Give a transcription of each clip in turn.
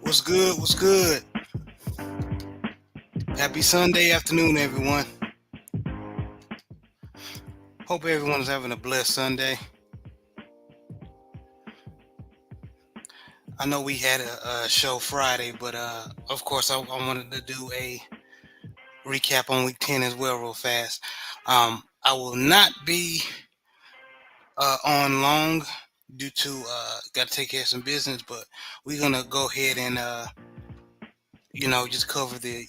What's good? What's good? Happy Sunday afternoon, everyone. Hope everyone's having a blessed Sunday. I know we had a show Friday, but of course, I wanted to do a recap on week 10 as well, real fast. I will not be on long due to got to take care of some business, but we're gonna go ahead and just cover the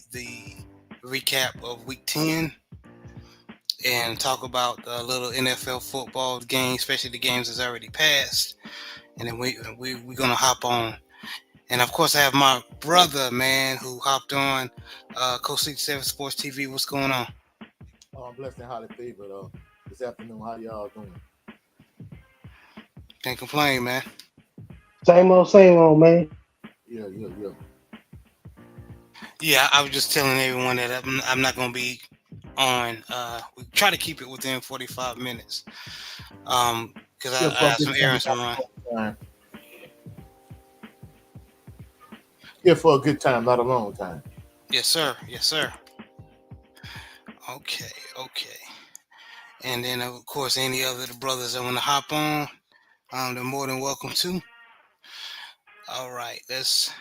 recap of week 10 and talk about a little NFL football game, especially the games that's already passed. And then we're gonna hop on. And of course, I have my brother, man, who hopped on. Coach 67 Sports TV. What's going on? I'm blessed and highly favored this afternoon. How y'all doing? Can't complain, man. Same old, man. Yeah. Yeah, I was just telling everyone that I'm not gonna be on. We try to keep it within 45 minutes. Because Here I for a have good some time, errands to not run. a long time. Here for a good time, not a long time. Yes, sir. Yes, sir. Okay, okay. And then of course, any other the brothers that want to hop on, they're more than welcome to. All right, let's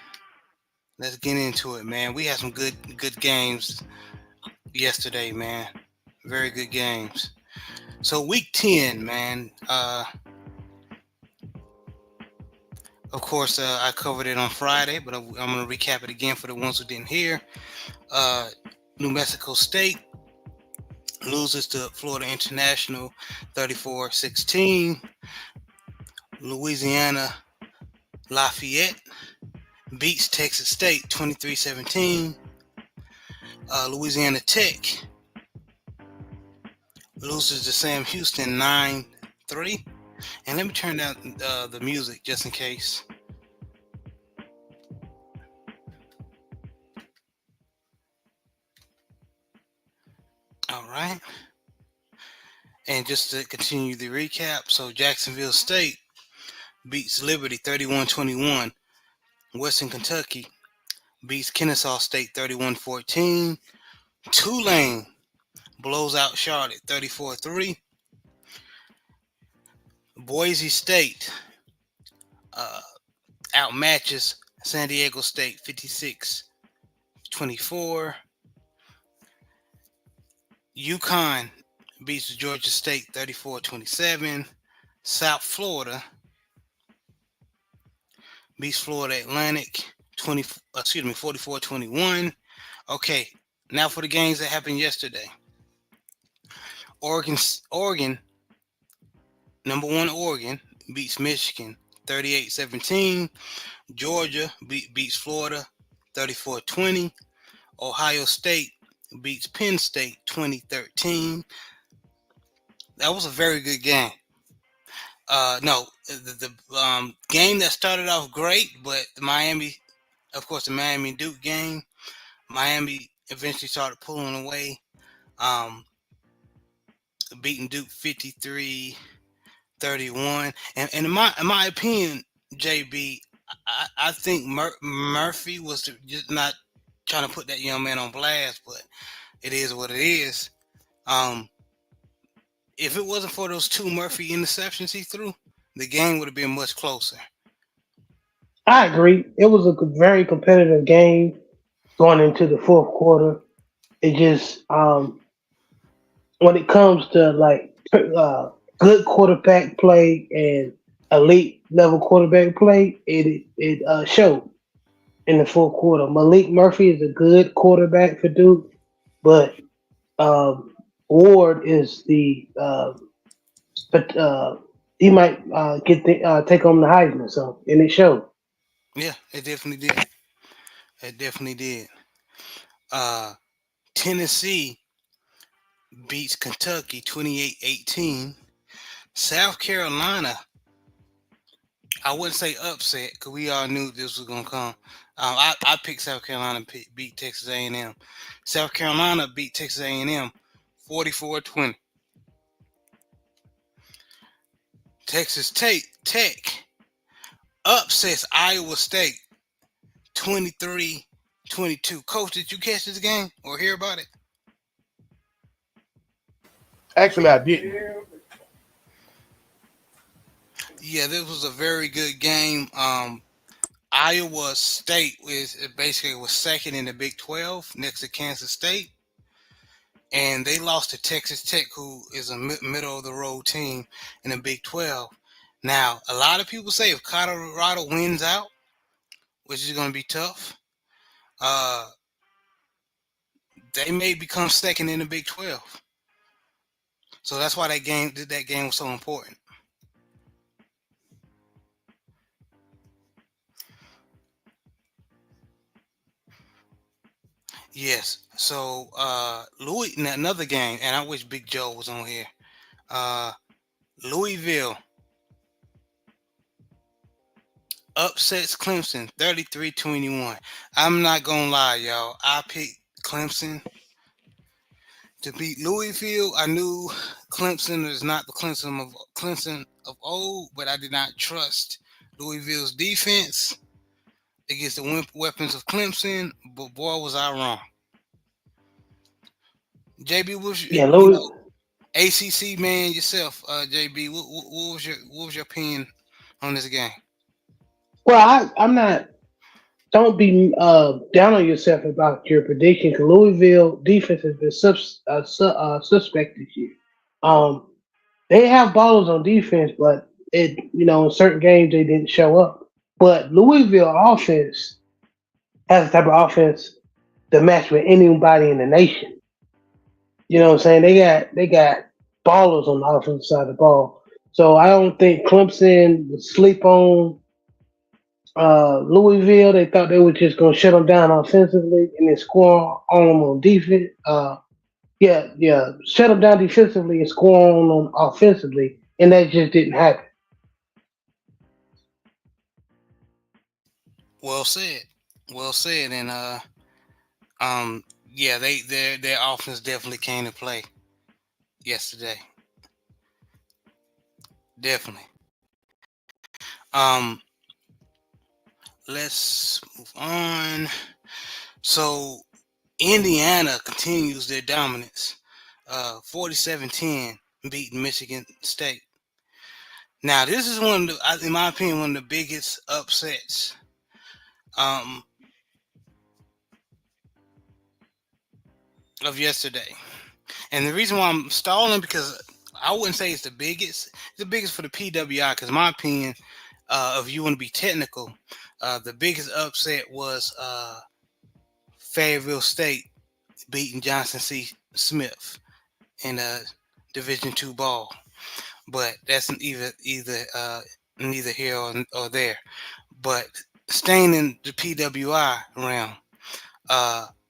get into it, man. We had some good games yesterday, man. Very good games. So week 10, man. Of course, I covered it on Friday, but I'm gonna recap it again for the ones who didn't hear. Uh, New Mexico State loses to Florida International 34-16. Louisiana Lafayette beats Texas State 23-17. Louisiana Tech loses to Sam Houston 9-3. And let me turn down the music just in case. All right. And just to continue the recap, so Jacksonville State beats Liberty 31-21. Western Kentucky beats Kennesaw State 31-14. Tulane blows out Charlotte 34-3. Boise State uh, outmatches San Diego State 56-24. UConn beats Georgia State 34-27. South Florida beats Florida Atlantic 44-21. Okay, now for the games that happened yesterday. Oregon, number one Oregon beats Michigan 38-17. Georgia beats Florida 34-20. Ohio State beats Penn State 2013. That was a very good game. No, the game that started off great, but of course, the Miami Duke game, Miami eventually started pulling away, um, beating Duke 53-31. And in my opinion, JB, I think Murphy was just not trying to put that young man on blast, but it is what it is. Um, if it wasn't for those two Murphy interceptions he threw, the game would have been much closer. I agree. It was a very competitive game going into the fourth quarter. It just when it comes to good quarterback play and elite level quarterback play, it showed in the fourth quarter. Malik Murphy is a good quarterback for Duke, but um, Ward is the but he might take on the Heisman. So and it showed. Yeah, it definitely did. It definitely did. Uh, Tennessee beats Kentucky 28-18. South Carolina, I wouldn't say upset because we all knew this was gonna come. I picked South Carolina beat Texas A&M. South Carolina beat Texas A&M 44-20. Texas Tech upsets Iowa State 23-22. Coach, did you catch this game or hear about it? Actually, I didn't. Yeah, this was a very good game. Iowa State was second in the Big 12 next to Kansas State, and they lost to Texas Tech, who is a middle of the road team in the Big 12. Now, a lot of people say if Colorado wins out, which is going to be tough, they may become second in the Big 12. So that's why that game was so important. Yes. So another game, and I wish Big Joe was on here. Louisville upsets Clemson 33-21. I'm not gonna lie, y'all. I picked Clemson to beat Louisville. I knew Clemson is not the Clemson of old, but I did not trust Louisville's defense against the weapons of Clemson. But boy, was I wrong. JB, Louis. ACC man yourself, JB. What was your opinion on this game? Well, I'm not. Don't be down on yourself about your prediction. Cause Louisville defense has been suspect this year. Um, they have ballers on defense, but in certain games they didn't show up. But Louisville offense has the type of offense to match with anybody in the nation. You know what I'm saying? They got ballers on the offensive side of the ball. So I don't think Clemson would sleep on Louisville. They thought they were just going to shut them down offensively and then score on them on defense. Yeah, shut them down defensively and score on them offensively, and that just didn't happen. Well said. Well said. And yeah, their offense definitely came to play yesterday. Definitely. Let's move on. So Indiana continues their dominance. 47-10 beating Michigan State. Now, this is in my opinion, one of the biggest upsets of yesterday. And the reason why I'm stalling, because I wouldn't say it's the biggest. It's the biggest for the PWI, because in my opinion, if you want to be technical, the biggest upset was Fayetteville State beating Johnson C. Smith in a Division II ball. But that's neither here or there. But staying in the PWI realm,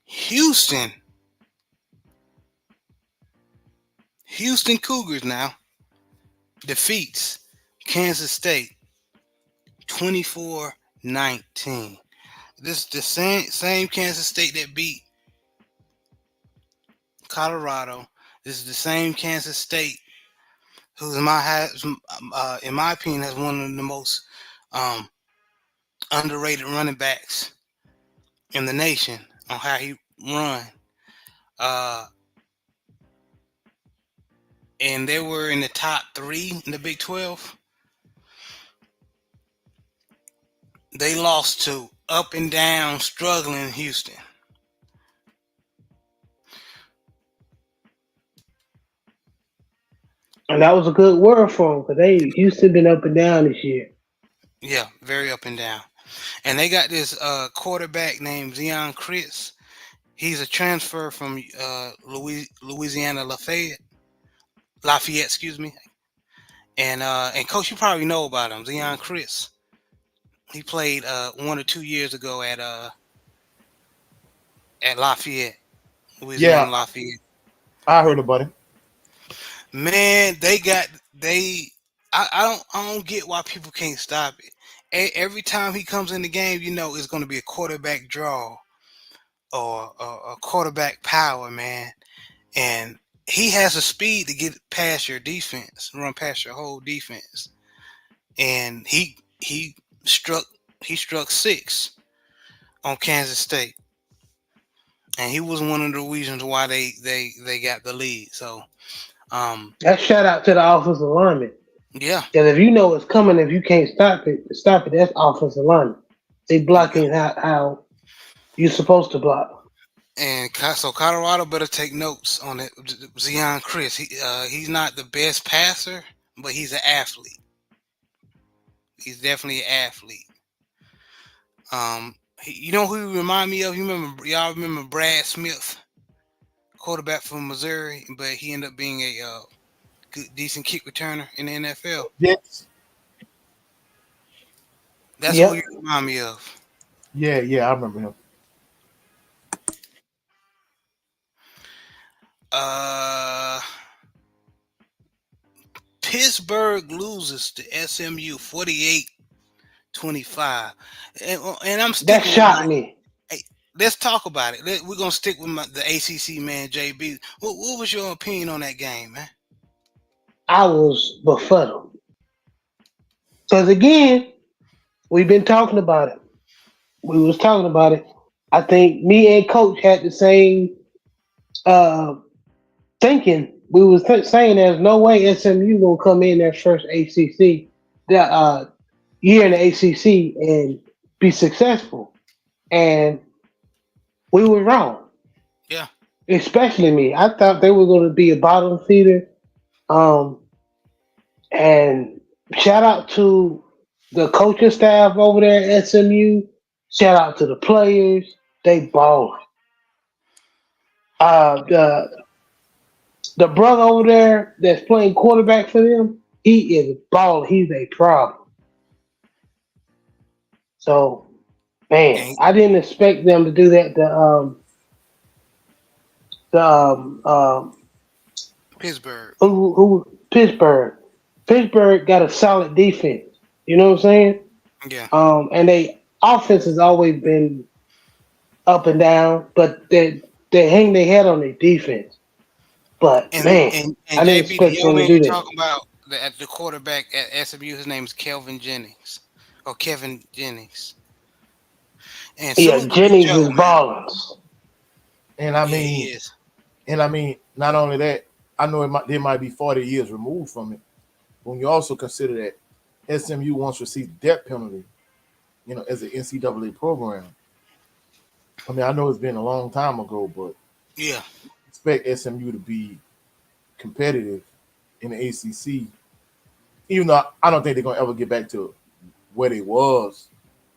Houston Cougars now defeats Kansas State 24-19. This is the same Kansas State that beat Colorado. This is the same Kansas State who, in my opinion, has one of the most underrated running backs in the nation on how he run. And they were in the top 3 in the Big 12. They lost to up and down, struggling Houston. And that was a good word for them, because Houston been up and down this year. Yeah, very up and down. And they got this quarterback named Zeon Christ. He's a transfer from Louisiana Lafayette, excuse me. And Coach, you probably know about him, Zeon Christ. He played 1 or 2 years ago at Lafayette, Louisiana Lafayette. I heard about him. Man, I don't get why people can't stop it. Every time he comes in the game, it's going to be a quarterback draw or a quarterback power, man. And he has the speed to get past your defense, run past your whole defense. And he struck 6 on Kansas State, and he was one of the reasons why they got the lead. So, That shout out to the offensive lineman. yeah, Because if you know it's coming, if you can't stop it. That's offensive lineman. They yeah. blocking how you're supposed to block. And so Colorado better take notes on it. Zion Chris, he's not the best passer, but he's an athlete. He's definitely an athlete. You know who he remind me of? Y'all remember Brad Smith, quarterback from Missouri, but he ended up being a good, decent kick returner in the NFL. Yes. That's who he Yep. remind me of. Yeah, I remember him. Uh, Pittsburgh loses to SMU 48-25, and I'm That sticking with shocked my. me. Hey, let's talk about it. We're gonna stick with the ACC man, JB. What was your opinion on that game, man? I was befuddled. Because again, we've been talking about it. We was talking about it. I think me and Coach had the same uh, thinking. We was saying there's no way SMU gonna come in their first ACC year in the ACC and be successful, and we were wrong. Yeah, Especially me. I thought they were going to be a bottom feeder. Um, and shout out to the coaching staff over there at SMU. Shout out to the players. They balling. The brother over there that's playing quarterback for them, he is balling. He's a problem. So, man, and I didn't expect them to do that. The Pittsburgh. who Pittsburgh. Pittsburgh got a solid defense. You know what I'm saying? Yeah, And they offense has always been up and down, but they hang their head on their defense. But and man, and and I didn't JB, the expect young them to man do you're that. talking about, the quarterback at SMU, his name is Kelvin Jennings, or Kevin Jennings. And Yeah, salute to Big Jennings Joe, is man. balling. And I Yeah, he mean, is. not only that, I know they might be 40 years removed from it. When you also consider that SMU once received death penalty, as an NCAA program. I mean, I know it's been a long time ago, but Yeah, expect SMU to be competitive in the ACC. Even though I don't think they're gonna ever get back to where they was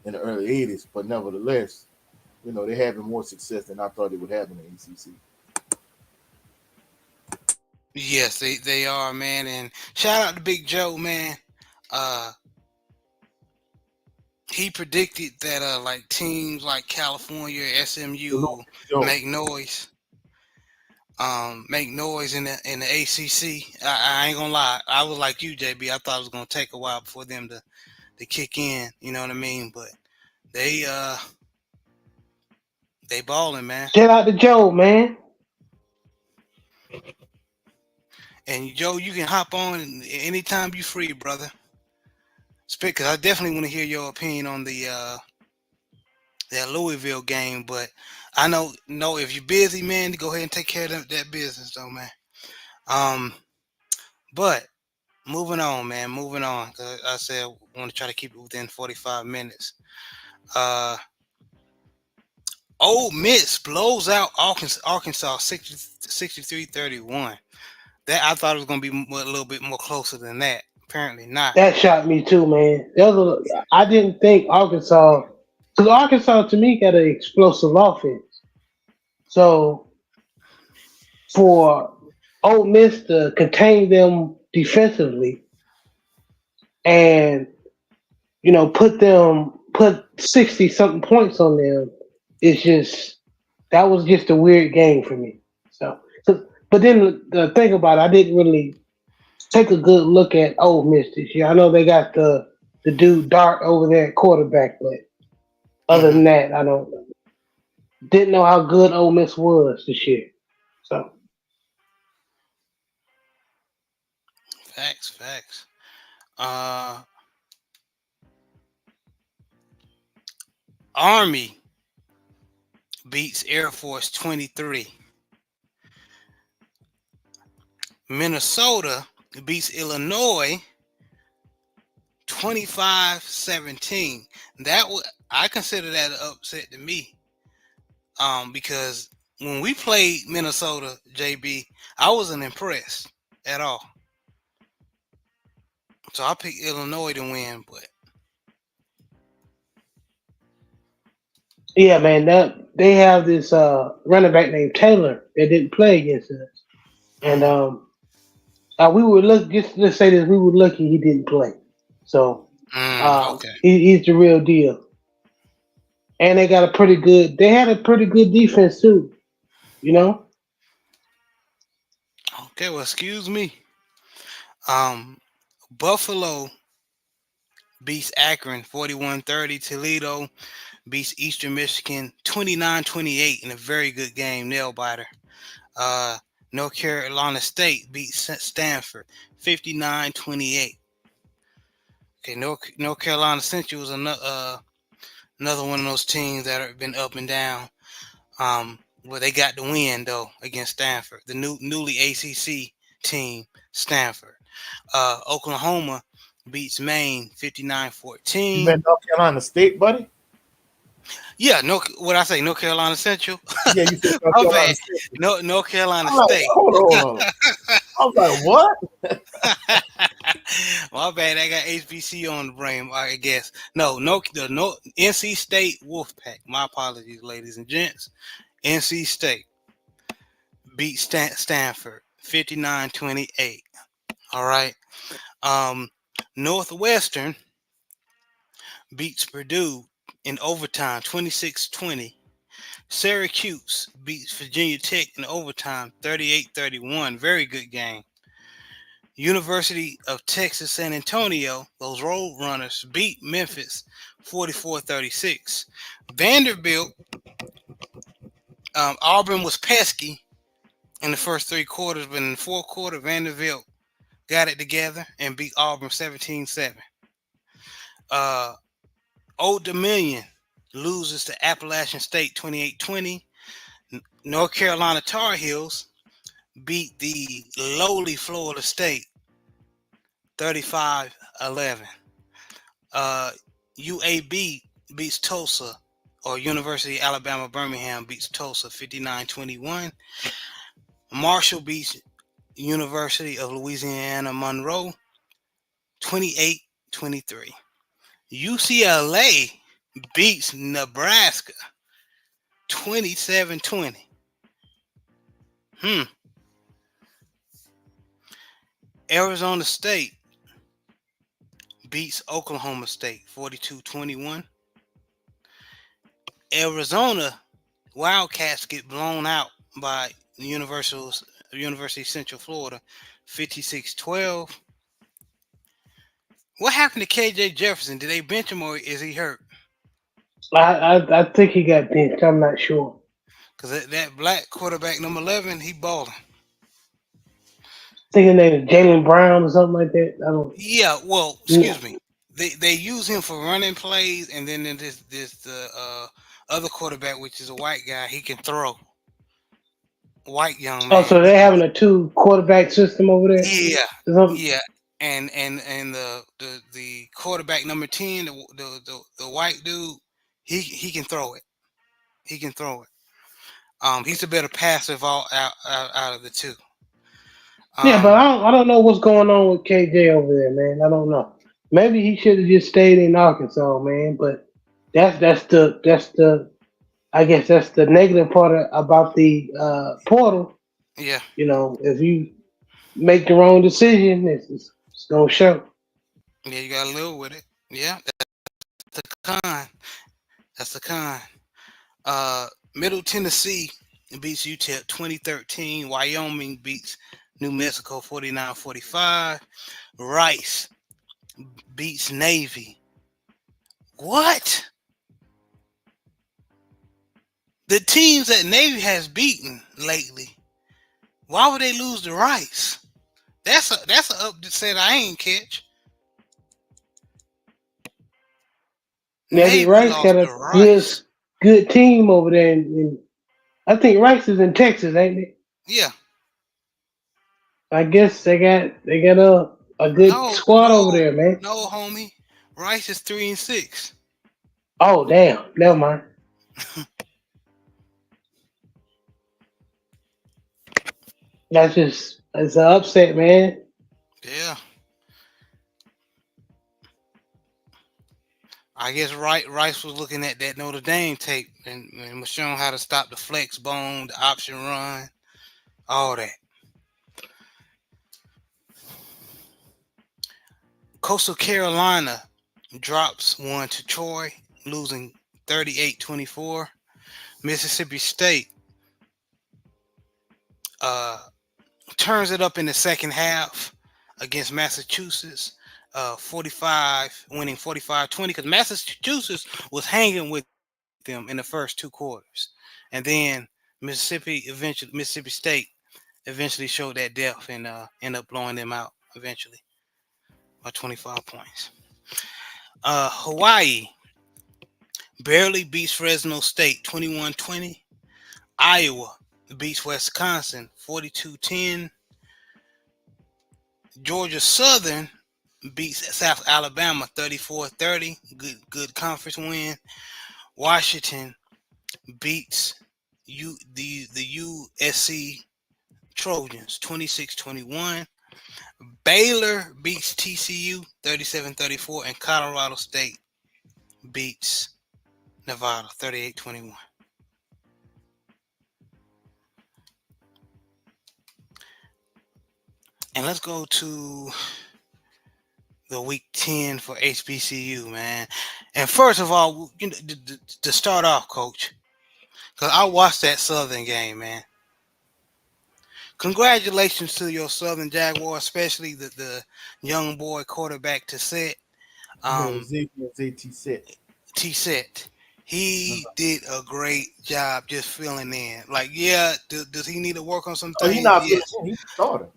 in the early '80s, but nevertheless, they're having more success than I thought they would have in the ACC. yes, they are, man. And shout out to Big Joe, man. Uh, he predicted that like teams like California, Salute SMU to Joe. make noise in the ACC. I ain't gonna lie, I was like you, JB. I thought it was gonna take a while before them to kick in. You know what I mean? But they uh they balling, man. Shout out to Joe, man. And Joe, you can hop on anytime you free, brother. Because I definitely want to hear your opinion on that Louisville game. But I know if you're busy, man, go ahead and take care of that business, though, man. Um, but moving on, man. Moving on. I said I want to try to keep it within 45 minutes. Uh, Ole Miss blows out Arkansas 63-31. That I thought it was going to be a little bit more closer than that. Apparently not. That shocked me too, man. I didn't think Arkansas, because Arkansas to me got an explosive offense. So for Ole Miss to contain them defensively and put 60 something points on them, it's just that was just a weird game for me. But then the thing about it, I didn't really take a good look at Ole Miss this year. I know they got the dude Dart over there at quarterback, but other Hmm. than that, I don't didn't know how good Ole Miss was this year. So Facts. Uh, Army beats Air Force 23. Minnesota beats Illinois 25-17. I consider that an upset to me. Because when we played Minnesota, JB, I wasn't impressed at all. So I picked Illinois to win, but Yeah, man, that they have this running back named Taylor that didn't play against us. And we were just let's say this, we were lucky he didn't play. So okay. he's the real deal. And they had a pretty good defense too, you know? Okay, well, excuse me. Buffalo beats Akron 41-30. Toledo beats Eastern Michigan 29-28 in a very good game, nail biter. North Carolina State beats Stanford 59-28. Okay, North Carolina Central was another one of those teams that have been up and down. Well, they got the win though against Stanford, the newly ACC team, Stanford. Oklahoma beats Maine 59-14. You meant North Carolina State, buddy? Yeah, what I say, North Carolina Central. Yeah, you said North Carolina State. North Carolina Like, State. hold on. I was like, what? My bad, I got HBC on the brain, I guess. No, NC State Wolfpack. My apologies, ladies and gents. NC State beat Stanford 59-28. All right. Northwestern beats Purdue in overtime 26-20. Syracuse beats Virginia Tech in overtime 38-31. Very good game. University of Texas San Antonio, those Road Runners, beat Memphis 44-36. Vanderbilt, Auburn was pesky in the first 3 quarters, but in the 4th quarter, Vanderbilt got it together and beat Auburn 17-7. Old Dominion loses to Appalachian State 28-20. North Carolina Tar Heels beat the lowly Florida State 35-11. UAB beats Tulsa, or University of Alabama Birmingham beats Tulsa 59-21. Marshall beats University of Louisiana Monroe 28-23. UCLA beats Nebraska 27-20. Arizona State beats Oklahoma State 42-21. Arizona Wildcats get blown out by the University of Central Florida 56-12. What happened to KJ Jefferson? Did they bench him or is he hurt? I think he got benched. I'm not sure. Because that black quarterback, number 11, he balling. I think his name is Jalen Brown or something like that. I don't. Yeah, well, excuse me. They use him for running plays, and then this other quarterback, which is a white guy, he can throw. White young man. Oh, so they're having a 2 quarterback system over there? Yeah. And the quarterback number 10, the white dude, he can throw it. He can throw it. He's a better passer out of the 2. Yeah, but I don't know what's going on with KJ over there, man. I don't know. Maybe he should have just stayed in Arkansas, man. But that's the I guess that's the negative part about the portal. Yeah. You know, if you make the wrong decision, it's gonna show. Yeah, you gotta live with it. Yeah, that's the con. That's the con. Middle Tennessee beats UTEP 2013. Wyoming beats New Mexico 49-45. Rice beats Navy. What? The teams that Navy has beaten lately, why would they lose to Rice? That's an upset I ain't catch. Navy Rice got a good. good team over there, and I think Rice is in Texas, ain't it? Yeah. I guess they got a good No, squad over no, there, man. no, homie. Rice is 3-6. Oh damn, never mind. That's an upset, man. Yeah. I guess Rice was looking at that Notre Dame tape and was showing how to stop the flex bone, the option run, all that. Coastal Carolina drops one to Troy, losing 38-24. Mississippi State uh, turns it up in the second half against Massachusetts, 45, winning 45-20, because Massachusetts was hanging with them in the first two quarters. And then Mississippi State eventually showed that depth and end up blowing them out eventually by 25 points. Hawaii barely beats Fresno State 21-20. Iowa beats Wisconsin 42-10. Georgia Southern beats South Alabama 34-30. Good conference win. Washington beats the USC Trojans 26-21. Baylor beats TCU 37-34, and Colorado State beats Nevada 38-21. And let's go to the week 10 for HBCU, man. And first of all, to start off, Coach, because I watched that Southern game, man. Congratulations to your Southern Jaguars, especially the young boy quarterback Tissett. Tissett. He did a great job just filling in. Like, yeah, does he need to work on some things? He's not Yes. he's a starter.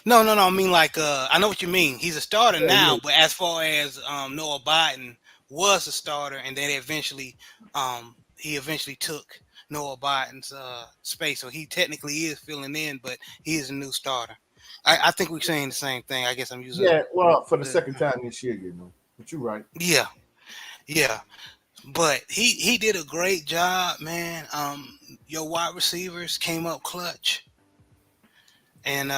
No. I mean, like, I know what you mean. He's a starter now, Yeah. but as far as Noah Biden was a starter, and then he eventually took Noah Biden's space, so he technically is filling in, but he is a new starter. I think we're saying the same thing. I guess I'm using. Yeah, well, for the second time this year, but you're right. Yeah. But he did a great job, man. Your wide receivers came up clutch, and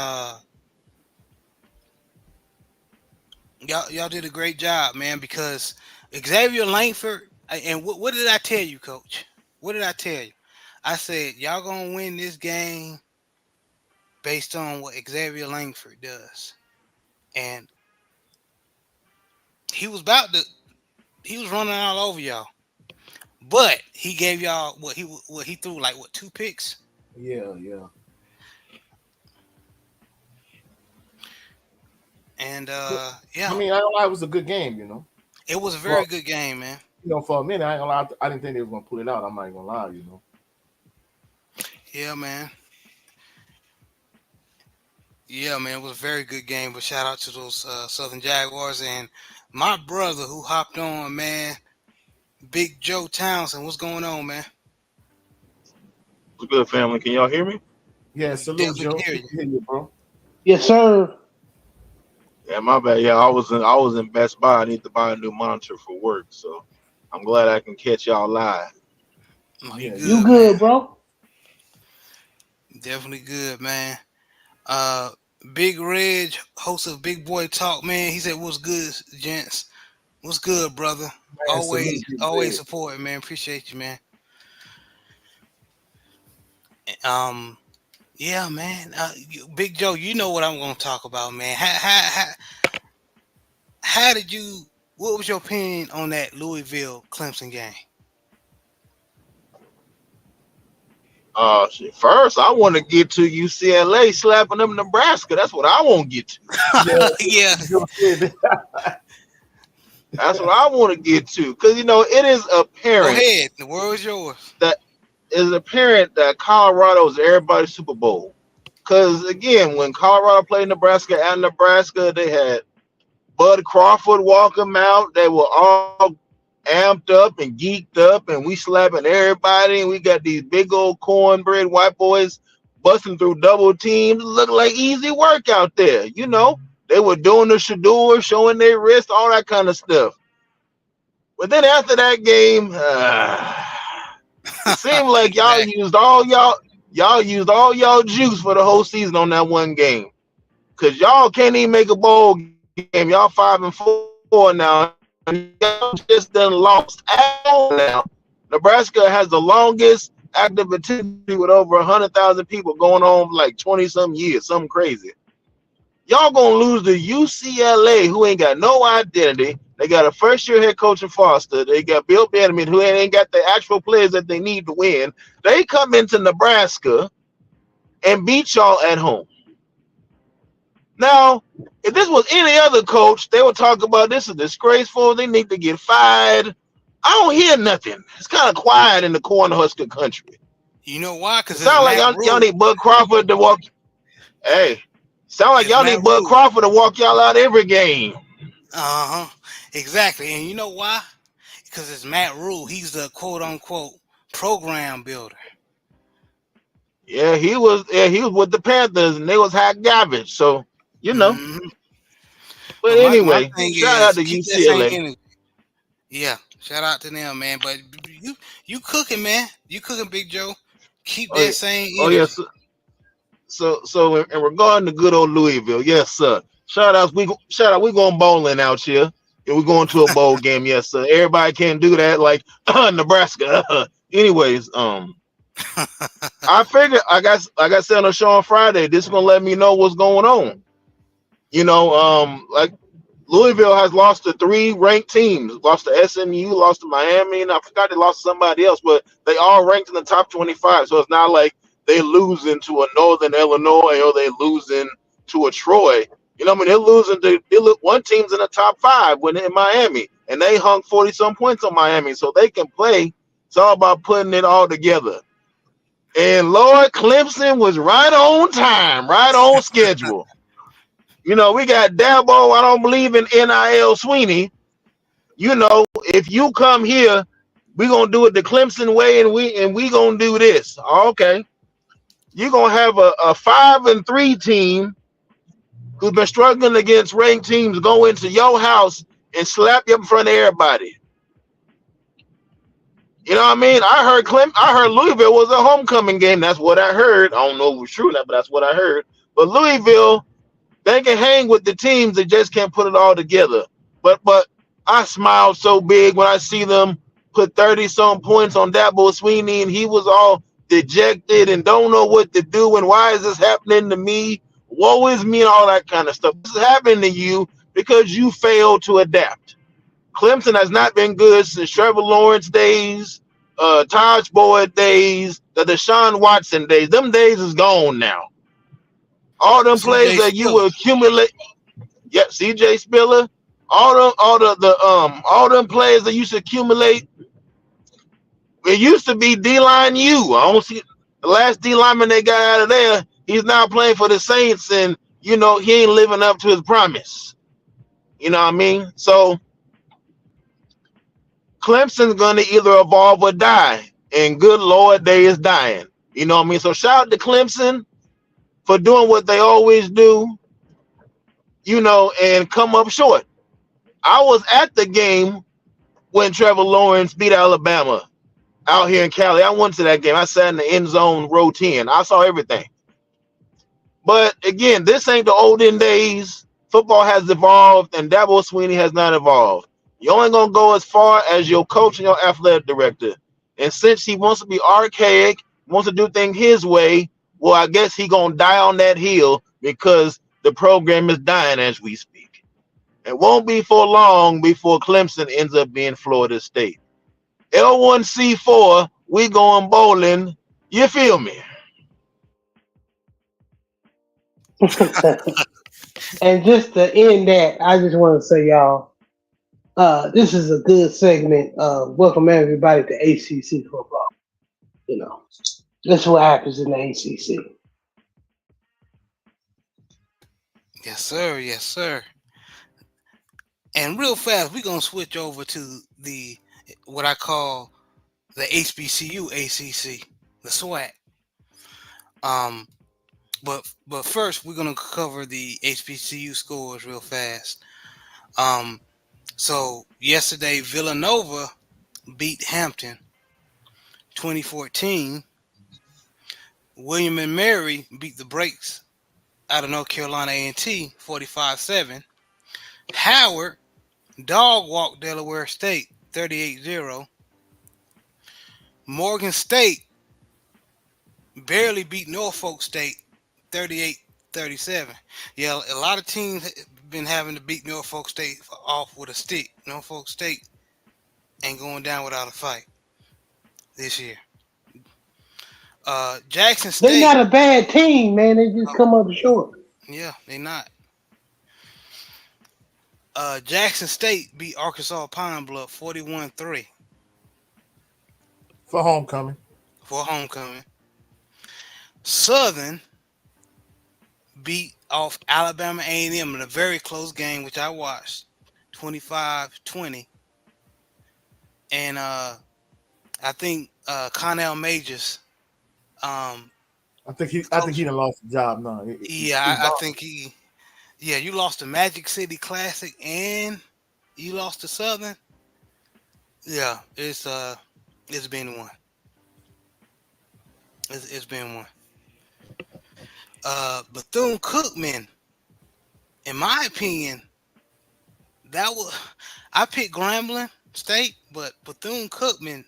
y'all did a great job, man. Because Xavier Langford, and what did I tell you, Coach? What did I tell you? I said y'all gonna win this game based on what Xavier Langford does, and he was running all over y'all. But he gave y'all what he threw, like, what, 2 picks? Yeah. And I mean, I don't lie, it was a good game, It was a very good game, man. For a minute, I ain't gonna lie, I didn't think they were gonna pull it out. I'm not gonna lie, Yeah, man. Yeah, man. It was a very good game. But shout out to those Southern Jaguars and my brother who hopped on, man. Big Joe Townsend. What's going on, man? What's good, family? Can y'all hear me? Yeah, salute, Definitely Joe. hear Good to hear you, bro. Yes, sir. Yeah, my bad. Yeah, I was in Best Buy. I need to buy a new monitor for work, so I'm glad I can catch y'all live. Oh, Yeah, You good, man. bro? Definitely good, man. Big Reg, host of Big Boy Talk, man. He said, "What's good, gents? What's good, brother? Man, salute, Big Always Red. supporting, man. Appreciate you, man." Yeah, man. Big Joe, you know what I'm gonna talk about, man. How did you? What was your opinion on that Louisville Clemson game? First, I want to get to UCLA slapping them Nebraska. That's what I want to get to. Yeah. Joe said that. That's what I want to get to, because it is Go apparent ahead. The world is yours. that Colorado is everybody's Super Bowl. Because again, when Colorado played Nebraska at Nebraska, they had Bud Crawford walk them out. They were all amped up and geeked up, and we slapping everybody, and we got these big old cornbread white boys busting through double teams. Look like easy work out there. You know, they were doing the Shador, showing their wrist, all that kind of stuff. But then after that game, it seemed like Exactly. y'all used all y'all juice for the whole season on that one game. Cause y'all can't even make a bowl game. Y'all 5-4 now. Y'all just done lost out now. Nebraska has the longest active attendance with over 100,000 people going on like 20 some years, something crazy. Y'all gonna lose to UCLA, who ain't got no identity. They got a first-year head coach in Foster. They got Bill Benjamin, who ain't got the actual players that they need to win. They come into Nebraska and beat y'all at home. Now, if this was any other coach, they would talk about this is disgraceful. They need to get fired. I don't hear nothing. It's kind of quiet in the Cornhusker country. You know why? It Because it's sounds like Matt y'all Rule. need Bud Crawford to walk. Hey, sound like It's y'all Matt need Bud Rule. Crawford to walk y'all out every game. Uh-huh. Exactly. And you know why? Because it's Matt Rule. He's the quote-unquote program builder. Yeah, he was with the Panthers and they was hot garbage. So, you know. Hmm. But But my anyway, thing shout out is to keep that same UCLA. energy. Yeah. Shout out to them, man. But you cooking, man. You cooking, Big Joe. Keep Oh yeah, that same oh energy. yes. So in regard to good old Louisville, yes, sir. Shout out. We going bowling out here. And we're going to a bowl game, yes, sir. Everybody can't do that, like Nebraska. Anyways, I figured like I said on the show on Friday, this is gonna let me know what's going on. You know, like Louisville has lost to 3 ranked teams. Lost to SMU, lost to Miami, and I forgot they lost to somebody else, but they all ranked in the top 25. So it's not like they losing to a Northern Illinois or they losing to a Troy. You know what I mean? They're losing to one team's in the top 5 when in Miami, and they hung 40 some points on Miami, so they can play. It's all about putting it all together. And Lord, Clemson was right on time, right on schedule. You know, we got Dabo. I don't believe in NIL Sweeney. You know, if you come here, we gonna do it the Clemson way, and we gonna do this. Okay, you're gonna have a 5-3 team who's been struggling against ranked teams go into your house and slap you in front of everybody. You know what I mean? I heard Louisville was a homecoming game. That's what I heard. I don't know if it was true or not, but that's what I heard. But Louisville, they can hang with the teams that just can't put it all together. But I smiled so big when I see them put 30 some points on Dabo Sweeney, and he was all dejected and don't know what to do and why is this happening to me? Woe is me and all that kind of stuff. This is happening to you because you failed to adapt. Clemson has not been good since Trevor Lawrence days, Taj Boyd days, the Deshaun Watson days. Them days is gone now. All them plays CJ that you Spiller. will accumulate. Yep, CJ Spiller, all them players that used to accumulate. It used to be D-line U. I don't see the last D lineman they got out of there. He's now playing for the Saints, and you know he ain't living up to his promise. You know what I mean? So Clemson's gonna either evolve or die, and good Lord, they is dying. You know what I mean? So shout out to Clemson for doing what they always do. You know, and come up short. I was at the game when Trevor Lawrence beat Alabama out here in Cali. I went to that game. I sat in the end zone row 10. I saw everything. But again, this ain't the olden days. Football has evolved, and Dabo Sweeney has not evolved. You're only going to go as far as your coach and your athletic director. And since he wants to be archaic, wants to do things his way, well, I guess he's going to die on that hill because the program is dying as we speak. It won't be for long before Clemson ends up being Florida State. L1C4, we going bowling. You feel me? And just to end that, I just want to say, y'all, this is a good segment. Welcome everybody to ACC football. You know, that's what happens in the ACC. Yes, sir. Yes, sir. And real fast, we're gonna switch over to the what I call the HBCU ACC, the SWAC. But first we're gonna cover the HBCU scores real fast. So yesterday Villanova beat Hampton 2014. William and Mary beat the Brakes out of North Carolina A&T 45-7. Howard dog walked Delaware State 38-0. Morgan State barely beat Norfolk State 38-37. Yeah, a lot of teams been having to beat Norfolk State off with a stick. Norfolk State ain't going down without a fight this year. Jackson They're State, not a bad team, man. They just come up short. yeah, they not. Jackson State beat Arkansas Pine Bluff 41-3 For homecoming. for homecoming. Southern beat off Alabama A&M in a very close game, which I watched, 25-20. And I think Connell Majors. I think he done lost the job now. I think he. Yeah, you lost the Magic City Classic and you lost to Southern. Yeah, it's been one. It's been one. Bethune-Cookman, in my opinion, I picked Grambling State, but Bethune-Cookman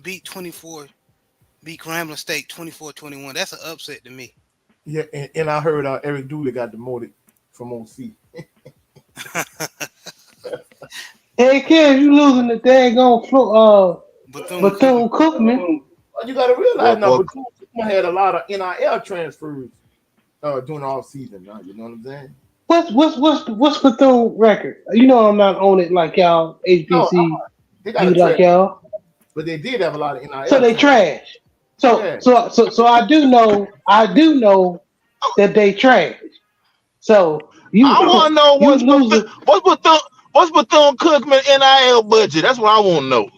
beat Grambling State 24-21. That's an upset to me. Yeah, and I heard Eric Dooley got demoted from OC. Hey, kid, you losing the daggone Bethune-Cookman. You got to realize now, Bethune-Cookman had a lot of NIL transfers during the off season. Now, you know what I'm saying? What's Bethune record? You know I'm not on it like y'all HBC. They got like y'all, but they did have a lot of NIL. So they trash. So I do know that they trash. So I want to know what's Bethune-Cookman NIL budget. That's what I want to know.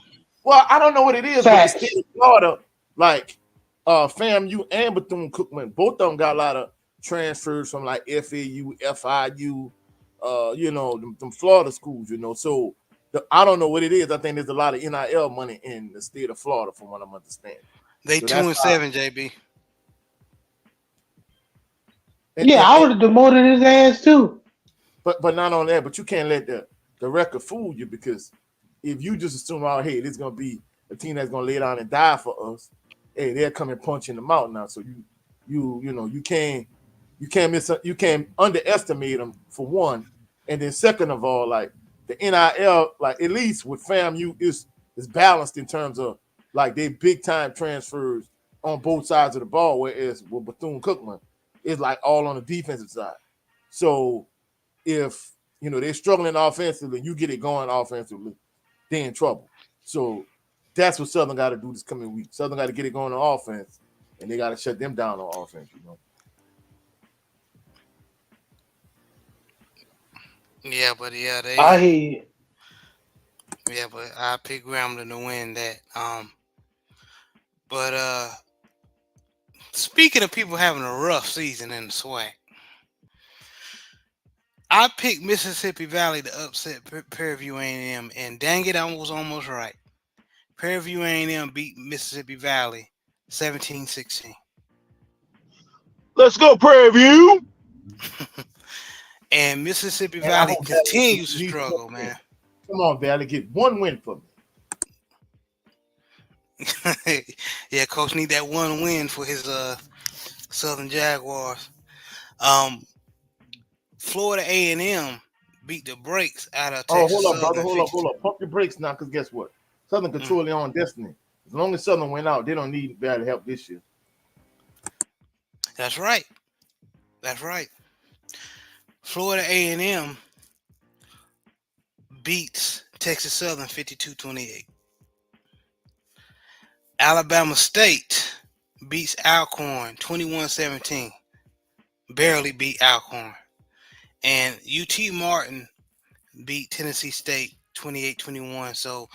Well, I don't know what it is, but the state of Florida, like FAMU and Bethune-Cookman, both of them got a lot of transfers from like FAU, FIU, them Florida schools, So I don't know what it is. I think there's a lot of NIL money in the state of Florida, from what I'm understanding. They 2-7, JB. I would have demoted his ass too. But not on that. But you can't let the record fool you, because if you just assume, oh, hey, this is gonna be a team that's gonna lay down and die for us, hey, they're coming punch in the mouth now. So you can't underestimate them, for one, and then second of all, like the NIL, like at least with FAMU is balanced in terms of like they big time transfers on both sides of the ball, whereas with Bethune-Cookman, it's like all on the defensive side. So if they're struggling offensively, you get it going offensively, they're in trouble. So that's what Southern got to do this coming week. Southern got to get it going on offense, and they got to shut them down on offense. Yeah, but I hear you. Yeah, but I picked Grambling to win that. But speaking of people having a rough season in the SWAC, I picked Mississippi Valley to upset Prairie View A&M, and dang it, I was almost right. Prairie View A&M beat Mississippi Valley 17-16. Let's go, Prairie View. And Mississippi Valley continues to struggle, man. Come on, Valley, get one win for me. Yeah, Coach need that one win for his Southern Jaguars. Florida A&M beat the brakes out of Texas. Hold up, brother. Hold up. Pump your brakes now, because guess what? Southern control their own destiny. As long as Southern went out, they don't need Valley help this year. That's right. Florida A&M beats Texas Southern 52-28. Alabama State beats Alcorn 21-17. Barely beat Alcorn. And UT Martin beat Tennessee State 28-21. So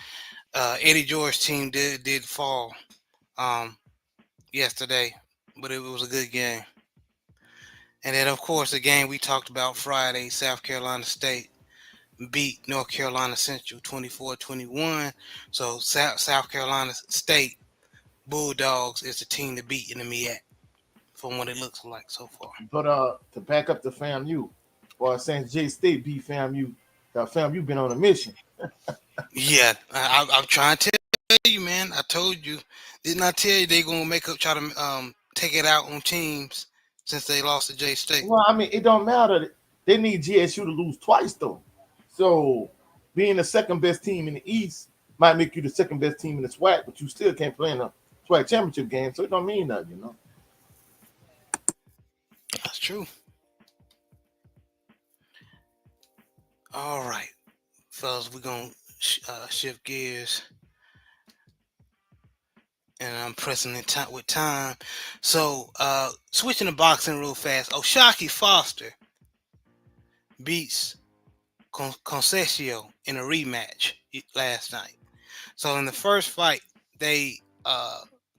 Eddie George team did fall um, yesterday, but it was a good game. And then, of course, the game we talked about Friday, South Carolina State beat North Carolina Central 24-21. So South Carolina State Bulldogs is the team to beat in the MEAC from what it looks like so far. But to back up the FAMU, or St. J State beat FAMU, FAMU been on a mission. Yeah, I'm trying to tell you, man. I told you. Didn't I tell you they gonna try to take it out on teams since they lost to J State? Well, I mean, it don't matter. They need GSU to lose twice, though. So being the second best team in the East might make you the second best team in the SWAC, but you still can't play in a SWAC championship game, so it don't mean nothing, you know. That's true. All right, fellas, we're gonna shift gears, and I'm pressing in with time. So, switching to boxing real fast. O'Shaquie Foster beats Concesio in a rematch last night. So in the first fight,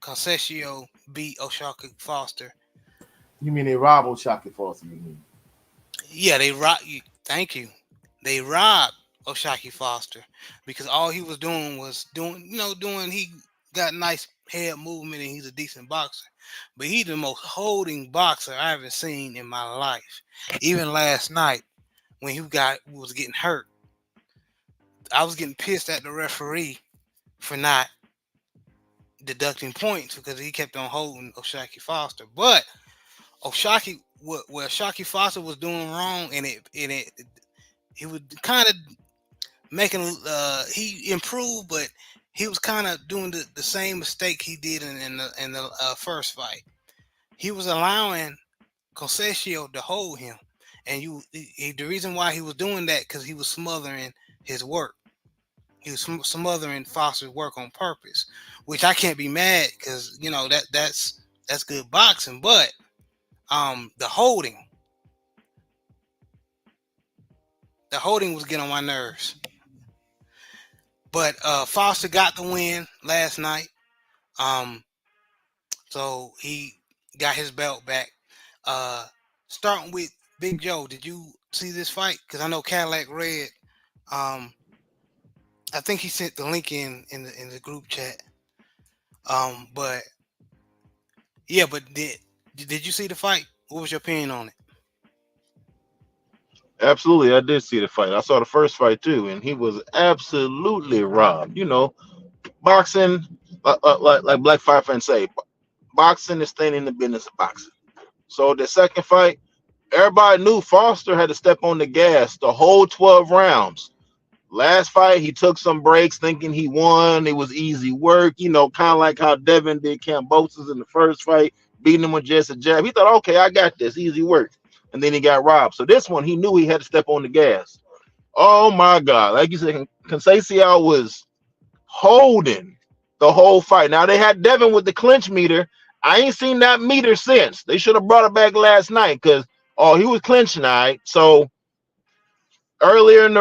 Concesio beat O'Shaquie Foster. You mean they robbed O'Shaquie Foster? You mean? Yeah, they robbed. Thank you. They robbed O'Shaquie Foster because all he was doing was he got nice head movement and he's a decent boxer, but he's the most holding boxer I ever seen in my life. Even last night when he was getting hurt, I was getting pissed at the referee for not deducting points because he kept on holding O'Shaquie Foster. But O'Shaquie Foster was doing wrong, and he was kind of making he improved, but he was kind of doing the same mistake he did in the first fight. He was allowing Concesio to hold him, and the reason why he was doing that because he was smothering his work. He was smothering Foster's work on purpose, which I can't be mad because that's good boxing, but the holding was getting on my nerves. But Foster got the win last night. So he got his belt back. Starting with Big Joe, did you see this fight? Because I know Cadillac Red. I think he sent the link in the group chat. But yeah, but did you see the fight? What was your opinion on it? Absolutely, I did see the fight. I saw the first fight too, and he was absolutely robbed. Boxing, like Black Fire fans say, boxing is staying in the business of boxing. So the second fight, everybody knew Foster had to step on the gas the whole 12 rounds. Last fight, he took some breaks thinking he won. It was easy work, kind of like how Devin did Kambosos in the first fight, beating him with just a jab. He thought, okay, I got this, easy work. And then he got robbed. So this one, he knew he had to step on the gas. Oh, my God. Like you said, Conceição was holding the whole fight. Now, they had Devin with the clinch meter. I ain't seen that meter since. They should have brought it back last night because, he was clinching, all right. So earlier in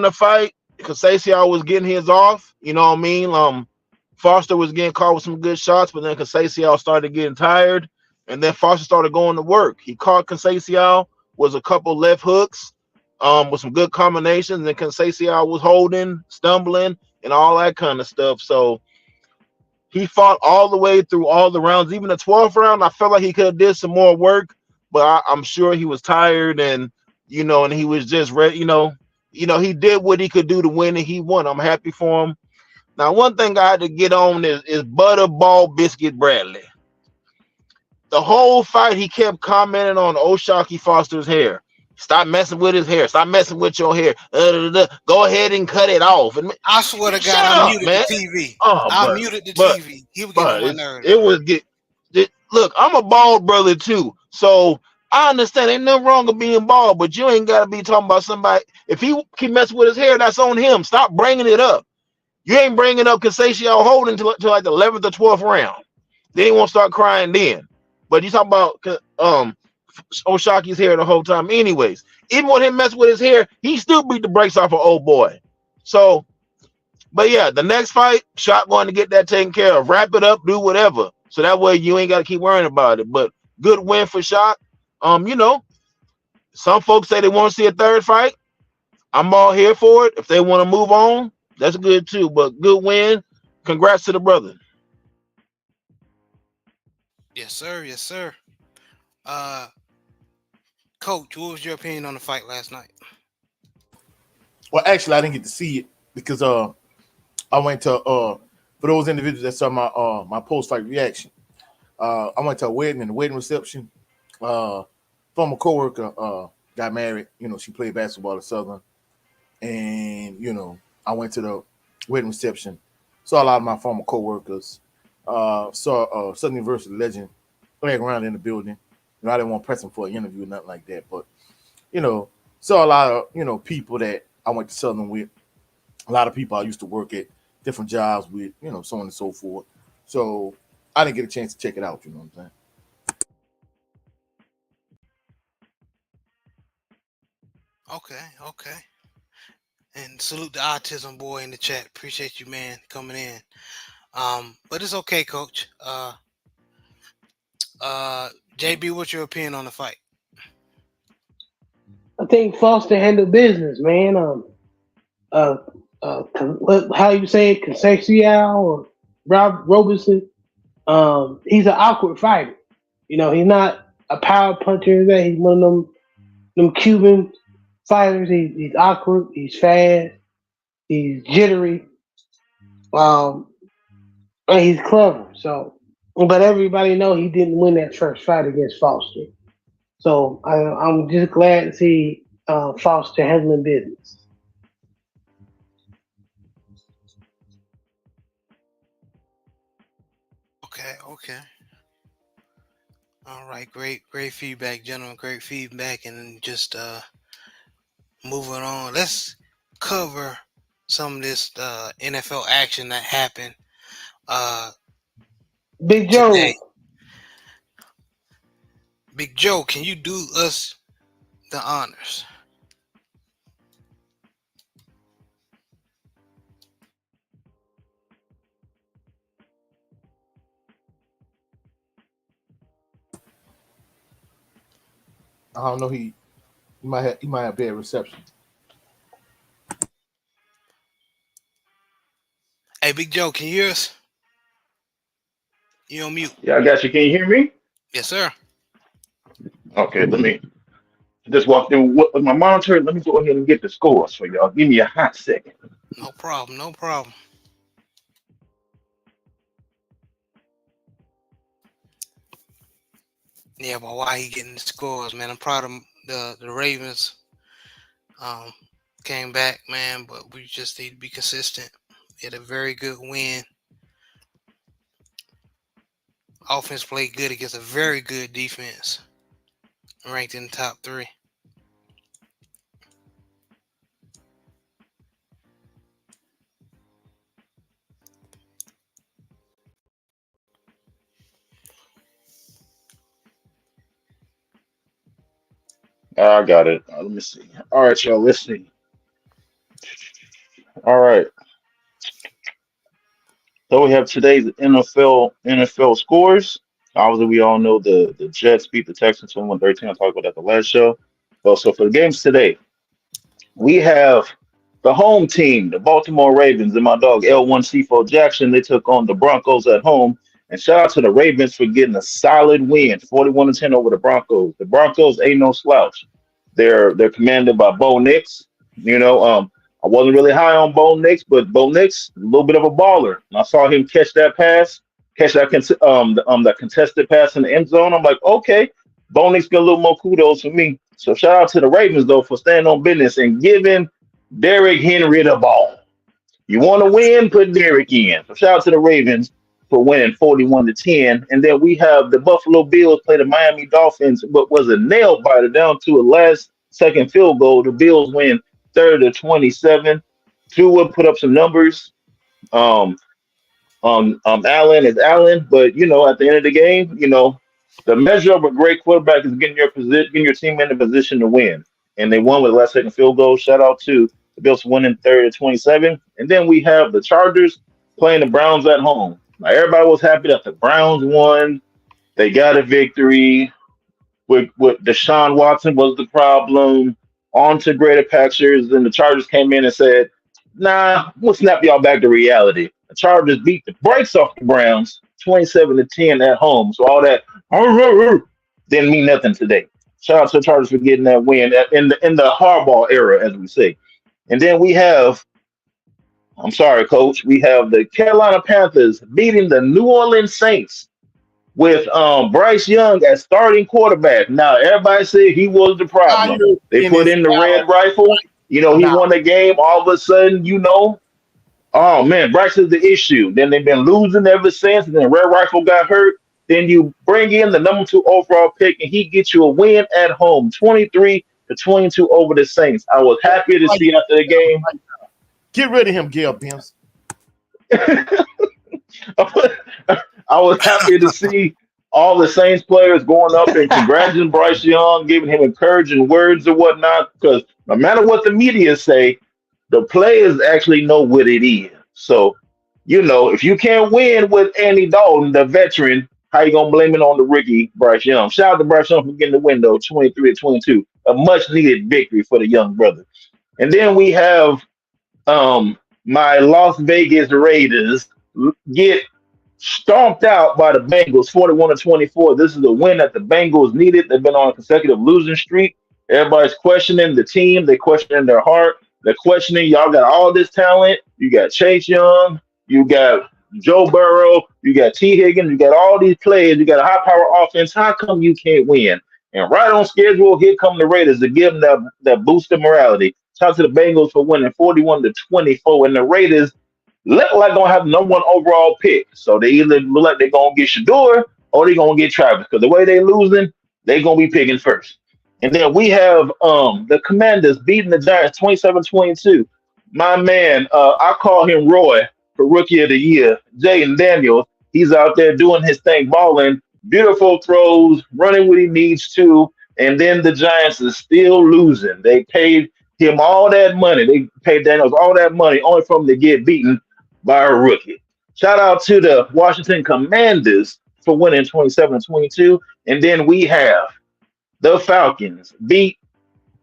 the fight, Conceição was getting his off. You know what I mean? Foster was getting caught with some good shots, but then Conceição started getting tired. And then Foster started going to work. He caught Conceição, was a couple left hooks, with some good combinations. And then Conceição was holding, stumbling, and all that kind of stuff. So he fought all the way through all the rounds. Even the 12th round, I felt like he could have did some more work, but I'm sure he was tired and he was just ready. He did what he could do to win, and he won. I'm happy for him. Now, one thing I had to get on is Butterball Biscuit Bradley. The whole fight, he kept commenting on O'Shaquie Foster's hair. Stop messing with his hair. Stop messing with your hair. Go ahead and cut it off. And I swear to God, I muted the TV. I muted the TV. He was getting on my nerves. It was look, I'm a bald brother too, so I understand. Ain't nothing wrong with being bald, but you ain't got to be talking about somebody. If he keep messing with his hair, that's on him. Stop bringing it up. You ain't bringing up Conceição holding until like the 11th or 12th round. Then he won't start crying then. But you talk about O'Shaquie's hair the whole time. Anyways, even with him messing with his hair, he still beat the brakes off of old boy. So But yeah, the next fight, Shot going to get that taken care of. Wrap it up, do whatever. So that way you ain't got to keep worrying about it. But good win for Shot. You know, some folks say they want to see a third fight. I'm all here for it. If they want to move on, that's good too. But good win. Congrats to the brother. Yes, sir. Yes, sir. Uh, Coach, what was your opinion on the fight last night? Well, actually, I didn't get to see it because I went to for those individuals that saw my post fight reaction. I went to a wedding and a wedding reception. Former coworker got married. You know, she played basketball at Southern, and you know, I went to the wedding reception. Saw a lot of my former coworkers. Saw Southern University legend playing around in the building. You know, I didn't want to press him for an interview or nothing like that, but you know, saw a lot of people that I went to Southern with. A lot of people I used to work at different jobs with, so on and so forth. So I didn't get a chance to check it out, you know what I'm saying? Okay, okay. And salute the autism boy in the chat. Appreciate you, man, coming in. But it's okay, Coach. JB, what's your opinion on the fight? I think Foster handled business, man. How you say it, Concepcion or Rob Robertson? He's an awkward fighter. You know, he's not a power puncher. That he's one of them Cuban fighters. He's awkward. He's fast. He's jittery. And he's clever. So, but everybody know he didn't win that first fight against Foster. So I'm just glad to see Foster handling business. Okay, okay. All right, great feedback, gentlemen. Great feedback, and then just moving on. Let's cover some of this NFL action that happened Big Joe. today. Big Joe, can you do us the honors? I don't know. He might have bad reception. Hey, Big Joe, can you hear us? You on mute? Yeah, I got you. Can you hear me? Yes, sir. Okay, let me just walk in with my monitor. Let me go ahead and get the scores for y'all. Give me a hot second. No problem. No problem. Yeah, but why he getting the scores, man? I'm proud of the Ravens. Came back, man, but we just need to be consistent. We had a very good win. Offense played good against a very good defense. Ranked in the top 3. I got it. Let me see. All right, y'all. Let's see. All right. So we have today's NFL scores. Obviously, we all know the Jets beat the Texans 21-13. I talked about that the last show. Well, so for the games today, we have the home team, the Baltimore Ravens, and my dog L1C4 Jackson. They took on the Broncos at home. And shout out to the Ravens for getting a solid win, 41-10 over the Broncos. The Broncos ain't no slouch. They're commanded by Bo Nix. I wasn't really high on Bo Nix, but Bo Nix, a little bit of a baller. And I saw him catch that pass, that contested pass in the end zone. I'm like, okay, Bo Nix got a little more kudos for me. So shout out to the Ravens though for standing on business and giving Derrick Henry the ball. You want to win, put Derrick in. So shout out to the Ravens for winning 41-10. And then we have the Buffalo Bills play the Miami Dolphins, but was a nail biter down to a last second field goal. The Bills win 30-27. Tua put up some numbers. Allen is Allen, but at the end of the game, the measure of a great quarterback is getting your team in a position to win. And they won with a last second field goal. Shout out to The Bills winning 30-27. And then we have the Chargers playing the Browns at home. Now, everybody was happy that the Browns won. They got a victory. With Deshaun Watson was the problem. On to greater pastures. Then the Chargers came in and said, nah, we'll snap y'all back to reality. The Chargers beat the brakes off the Browns 27-10 at home. So all that didn't mean nothing today. Shout out to the Chargers for getting that win in the hardball era, as we say. And then we have, I'm sorry, Coach, we have the Carolina Panthers beating the New Orleans Saints with Bryce Young as starting quarterback. Now, everybody said he was the problem. They put in the red rifle. He won the game. All of a sudden, oh, man, Bryce is the issue. Then they've been losing ever since. And then Red Rifle got hurt. Then you bring in the number 2 overall pick, and he gets you a win at home, 23-22 over the Saints. I was happy to see after the game. Get rid of him, Gail Benz. I was happy to see all the Saints players going up and congratulating Bryce Young, giving him encouraging words or whatnot, because no matter what the media say, the players actually know what it is. So, if you can't win with Andy Dalton, the veteran, how you going to blame it on the rookie, Bryce Young? Shout out to Bryce Young for getting the window, 23-22, a much-needed victory for the young brother. And then we have my Las Vegas Raiders get stomped out by the Bengals, 41-24. This is the win that the Bengals needed. They've been on a consecutive losing streak. Everybody's questioning the team. They're questioning their heart. They're questioning, y'all got all this talent. You got Chase Young. You got Joe Burrow. You got T. Higgins. You got all these players. You got a high-power offense. How come you can't win? And right on schedule, here come the Raiders to give them that boost of morality. Shout out to the Bengals for winning 41-24. And the Raiders look like going to have the number 1 overall pick. So they either look like they're going to get Shador or they're going to get Travis. Because the way they're losing, they're going to be picking first. And then we have the Commanders beating the Giants 27-22. My man, I call him Roy for Rookie of the Year. Jaden Daniels, he's out there doing his thing, balling, beautiful throws, running what he needs to. And then the Giants are still losing. They paid him all that money. They paid Daniels all that money only for him to get beaten by a rookie. Shout out to the Washington Commanders for winning 27-22. And then we have the Falcons beat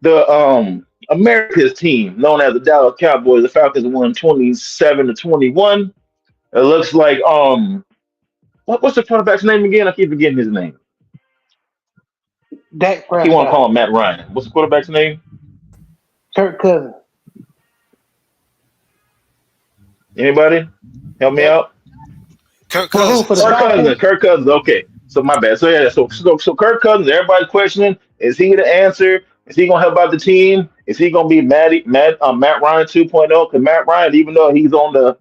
the America's team known as the Dallas Cowboys. The Falcons won 27-21. It looks like what's the quarterback's name again? I keep forgetting his name. Dak Prescott. He want to call him Matt Ryan. What's the quarterback's name? Kirk Cousins. Anybody? Help me out. Kirk For who? Cousins. For the Kirk Falcons? Cousins. Kirk Cousins. Okay. So my bad. So yeah. So Kirk Cousins. Everybody's questioning: is he the answer? Is he gonna help out the team? Is he gonna be Matt Ryan 2.0? Because Matt Ryan, even though he's on the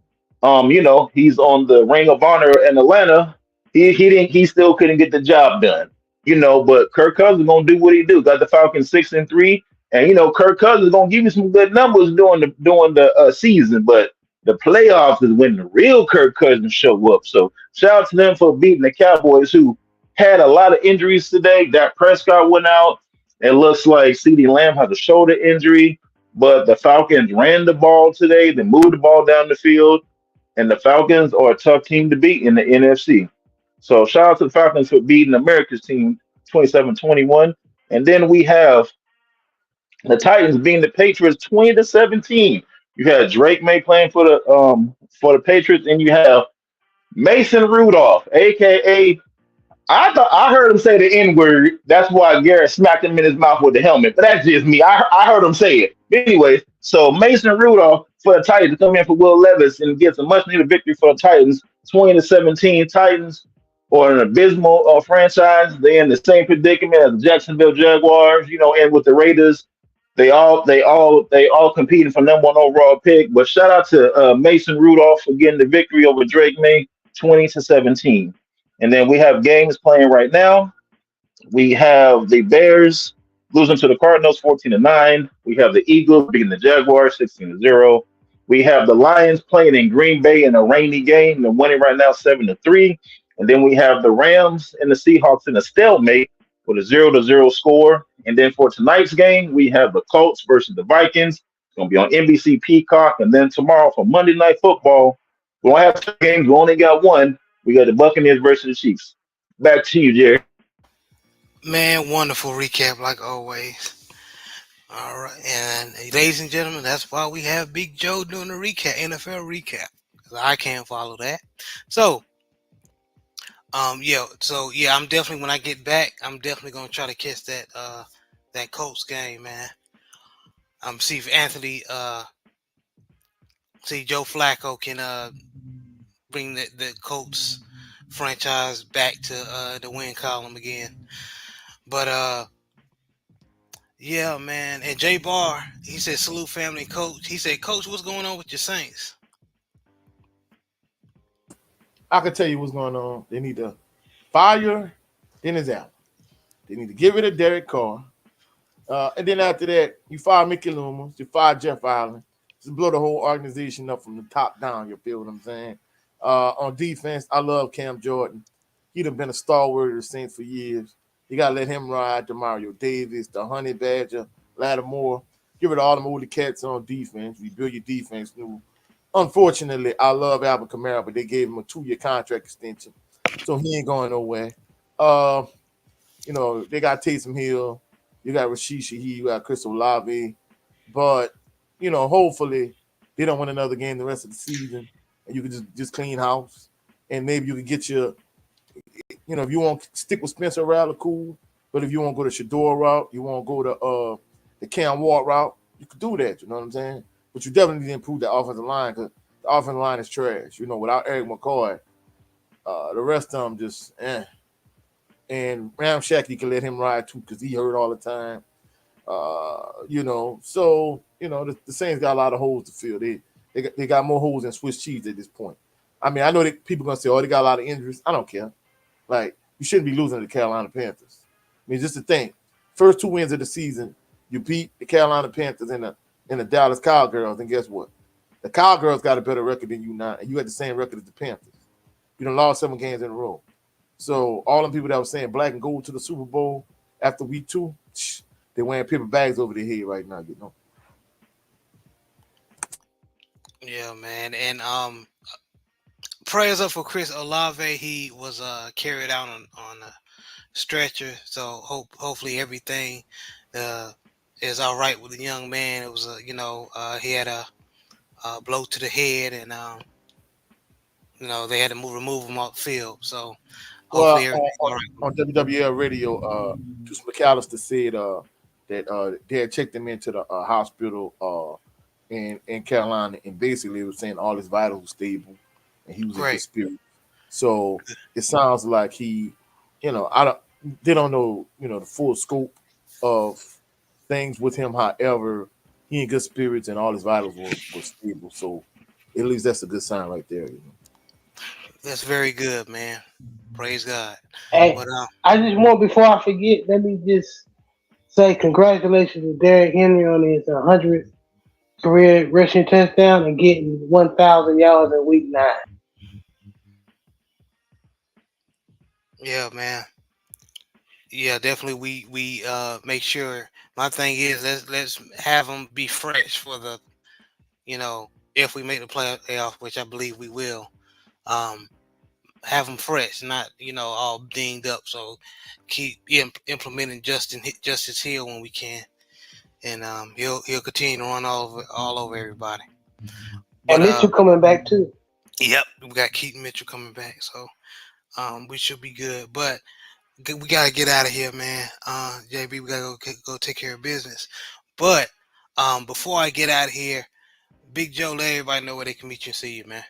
he's on the Ring of Honor in Atlanta, he still couldn't get the job done. But Kirk Cousins is gonna do what he do. Got the Falcons 6-3, and Kirk Cousins is gonna give you some good numbers during the season, but the playoffs is when the real Kirk Cousins show up. So shout out to them for beating the Cowboys, who had a lot of injuries today. Dak Prescott went out. It looks like CeeDee Lamb has a shoulder injury, but the Falcons ran the ball today. They moved the ball down the field, and the Falcons are a tough team to beat in the NFC. So shout out to the Falcons for beating America's team 27-21. And then we have the Titans beating the Patriots 20-17. You had Drake May playing for the Patriots, and you have Mason Rudolph, aka I heard him say the N-word. That's why Garrett smacked him in his mouth with the helmet. But that's just me. I heard him say it. But anyways, so Mason Rudolph for the Titans come in for Will Levis and gets a much-needed victory for the Titans, 20-17. Titans are an abysmal franchise. They're in the same predicament as the Jacksonville Jaguars, and with the Raiders. They all competing for number 1 overall pick. But shout out to Mason Rudolph for getting the victory over Drake May, 20-17. And then we have games playing right now. We have the Bears losing to the Cardinals 14-9. We have the Eagles beating the Jaguars 16-0. We have the Lions playing in Green Bay in a rainy game. They're winning right now 7-3. And then we have the Rams and the Seahawks in a stalemate with a 0-0 score. And then for tonight's game, we have the Colts versus the Vikings. It's gonna be on NBC Peacock, and then tomorrow for Monday Night Football, we don't have two games. We only got one. We got the Buccaneers versus the Chiefs. Back to you, Jerry. Man, wonderful recap like always. All right, and ladies and gentlemen, that's why we have Big Joe doing the recap, NFL recap. 'Cause I can't follow that. So, yeah, I'm definitely when I get back, I'm definitely gonna try to catch that Colts game, man. See if see Joe Flacco can bring the Colts franchise back to the win column again. But yeah, man. And Jay Barr, he said, salute family, coach. He said, Coach, what's going on with your Saints? I can tell you what's going on. They need to fire Dennis Allen. They need to get rid of Derek Carr. And then after that, you fire Mickey Loomis, you fire Jeff Allen. Just blow the whole organization up from the top down, you feel what I'm saying? On defense, I love Cam Jordan. He'd have been a stalwart of the Saints for years. You got to let him ride to Mario Davis, the Honey Badger, Lattimore. Get rid of all them older cats on defense. Rebuild your defense new. Unfortunately, I love Alvin Kamara, but they gave him a 2-year contract extension, so he ain't going nowhere. They got Taysom Hill. You got Rashid Shaheed. You got Chris Olave. But, hopefully they don't win another game the rest of the season, and you can just clean house. And maybe you can get your, if you want to stick with Spencer Rattler, cool. But if you want to go the Shador route, you want to go to the Cam Ward route, you could do that. You know what I'm saying? But you definitely need to improve that offensive line because the offensive line is trash. Without Eric McCoy, the rest of them just And Ramchak, you can let him ride too because he hurt all the time. The Saints got a lot of holes to fill. They got more holes than Swiss cheese at this point. I mean, I know that people going to say, oh, they got a lot of injuries. I don't care. Like, you shouldn't be losing to the Carolina Panthers. I mean, just to think, first 2 wins of the season, you beat the Carolina Panthers and the Dallas Cowgirls, and guess what? The Cowgirls got a better record than you now, and you had the same record as the Panthers. You done lost 7 games in a row. So all the people that were saying black and gold to the Super Bowl after week 2, they're wearing paper bags over their head right now, Yeah, man. And prayers up for Chris Olave. He was carried out on a stretcher. So hopefully everything is all right with the young man. It was he had a blow to the head, and they had to remove him off the field. So hopefully everything's all right. On WWL radio, Juice McAllister said that they had checked him into the hospital in Carolina, and basically it was saying all his vitals were stable and he was in good spirit. So it sounds like he, they don't know, the full scope of things with him. However, he in good spirits and all his vitals were stable. So at least that's a good sign right there. That's very good, man. Praise God. Hey, but, I just want, before I forget, let me just say congratulations to Derrick Henry on his 100th career rushing touchdown and getting 1,000 yards in week 9. Yeah, man. Yeah, definitely. We make sure. My thing is let's have them be fresh for the, if we make the playoff, which I believe we will. Have them fresh, not all dinged up. So keep implementing Justice Hill when we can, and he'll continue to run all over everybody. And Mitchell coming back too. Yep, we got Keaton Mitchell coming back, so we should be good. But we gotta get out of here, man. JB, we gotta go take care of business. But before I get out of here, Big Joe, let everybody know where they can meet you and see you, man.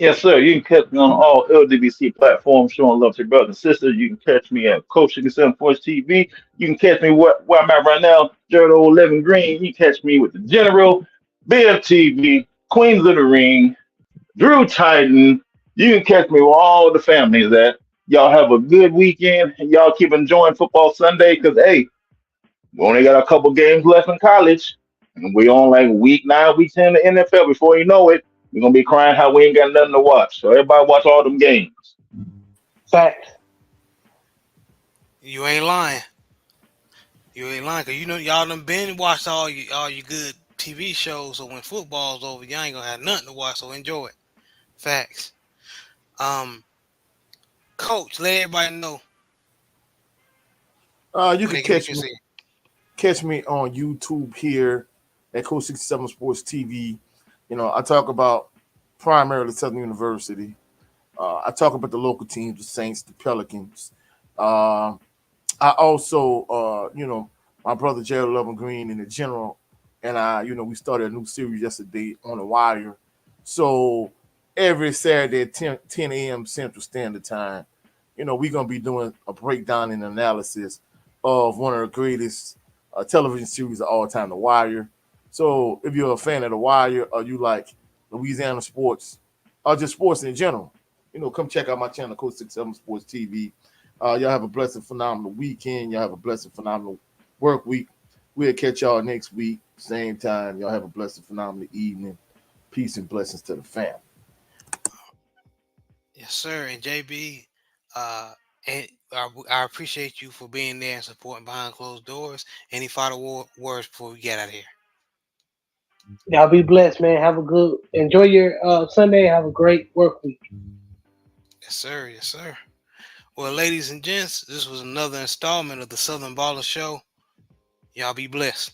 Yes, sir. You can catch me on all LWC platforms showing love to your brothers and sisters. You can catch me at Coach 7 Force TV. You can catch me where I'm at right now, Jared 11 Green. You can catch me with the General, BFTV, Queens of the Ring, Drew Titan. You can catch me with all the families that. Y'all have a good weekend, and y'all keep enjoying football Sunday because, hey, we only got a couple games left in college, and we on like week 9, week 10 of the NFL. Before you know it, we're going to be crying how we ain't got nothing to watch. So everybody watch all them games. Facts. You ain't lying. You ain't lying, 'cause you know y'all done been watched all your good TV shows. So when football's over, y'all ain't gonna have nothing to watch. So enjoy it. Facts. Coach, let everybody know You where can they can get you. See. catch me on YouTube here at Coach 67 Sports TV. You know, I talk about primarily Southern University. I talk about the local teams, the Saints, the Pelicans. I also, my brother Jared Lovin Green in the general, and we started a new series yesterday on the wire. So every Saturday at 10 a.m. Central Standard Time, we're going to be doing a breakdown and analysis of one of the greatest television series of all time, The Wire. So if you're a fan of The Wire or you like Louisiana sports or just sports in general, come check out my channel, Coach 67 Sports TV. Y'all have a blessed, phenomenal weekend. Y'all have a blessed, phenomenal work week. We'll catch y'all next week, same time. Y'all have a blessed, phenomenal evening. Peace and blessings to the family. Yes, sir. And JB, and I appreciate you for being there and supporting behind closed doors. Any final words before we get out of here? Y'all be blessed, man. Have a good, enjoy your Sunday. Have a great work week. Yes, sir. Yes, sir. Well, ladies and gents, this was another installment of the Southern Baller Show. Y'all be blessed.